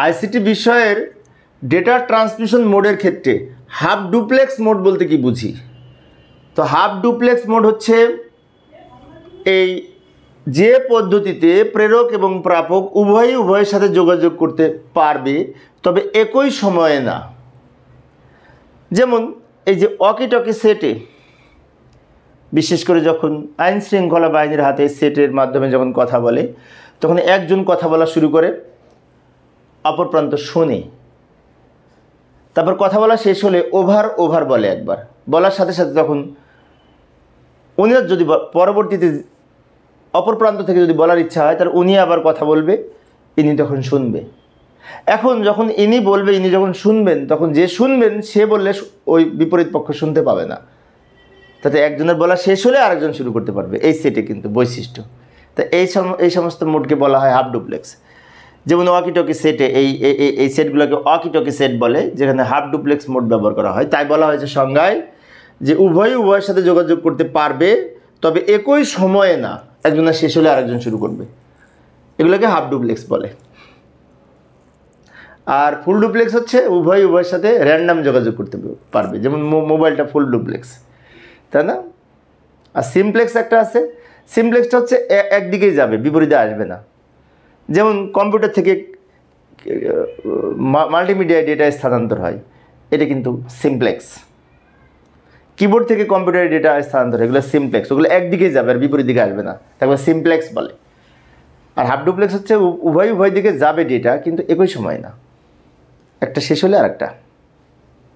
ICT বিষয়ের data transmission মোডের ক্ষেত্রে হাফ ডুপ্লেক্স মোড বলতে কি বুঝি? তো হাফ ডুপ্লেক্স মোড হচ্ছে এই যে পদ্ধতিতে প্রেরক এবং প্রাপক উভয়ের সাথে যোগাযোগ করতে পারবে, তবে একই সময়ে না। যেমন এই যে ওয়াকি টকি সেটে, বিশেষ করে যখন আইন শৃঙ্খলা বাহিনীর হাতে সেটের মাধ্যমে যখন কথা বলে, তখন একজন কথা বলা শুরু করে, অপর প্রান্ত শোনে, তারপর কথা বলা শেষ হলে ওভার বলে একবার, বলার সাথে সাথে তখন উনি যদি পরবর্তীতে অপর প্রান্ত থেকে যদি বলার ইচ্ছা হয়, তাহলে উনি আবার কথা বলবে, ইনি তখন শুনবে। এখন যখন ইনি বলবে, ইনি যখন শুনবেন, তখন যে শুনবেন সে বললে ওই বিপরীত পক্ষ শুনতে পাবে না, তাতে একজনের বলা শেষ হলে আরেকজন শুরু করতে পারবে। এই সেটে কিন্তু বৈশিষ্ট্য। তা এই সমস্ত মোডকে বলা হয় হাফ ডুপ্লেক্স। যেমন ওয়াকি টকি সেটে এই সেটগুলোকে ওয়াকি টকি সেট বলে, যেখানে হাফ ডুপ্লেক্স মোড ব্যবহার করা হয়। তাই বলা হয়েছে সংজ্ঞায় যে উভয়ের সাথে যোগাযোগ করতে পারবে, তবে একই সময়ে না, একজনের শেষ হলে আরেকজন শুরু করবে। এগুলোকে হাফ ডুপ্লেক্স বলে। আর ফুল ডুপ্লেক্স হচ্ছে উভয়ের সাথে র্যান্ডাম যোগাযোগ করতে পারবে, যেমন মোবাইলটা ফুল ডুপ্লেক্স, তাই না? আর সিমপ্লেক্স একটা আছে। সিমপ্লেক্সটা হচ্ছে একদিকেই যাবে, বিপরীতে আসবে না। যেমন কম্পিউটার থেকে মাল্টিমিডিয়া ডেটা স্থানান্তর হয়, এটা কিন্তু সিমপ্লেক্স। কিবোর্ড থেকে কম্পিউটারের ডেটা স্থানান্তর, এগুলো সিমপ্লেক্স। ওগুলো একদিকেই যাবে, আর বিপরীত দিকে আসবে না, তারপর সিমপ্লেক্স বলে। আর হাফ ডুপ্লেক্স হচ্ছে উভয় দিকে যাবে ডেটা, কিন্তু একই সময় না, একটা শেষ হলে আর একটা।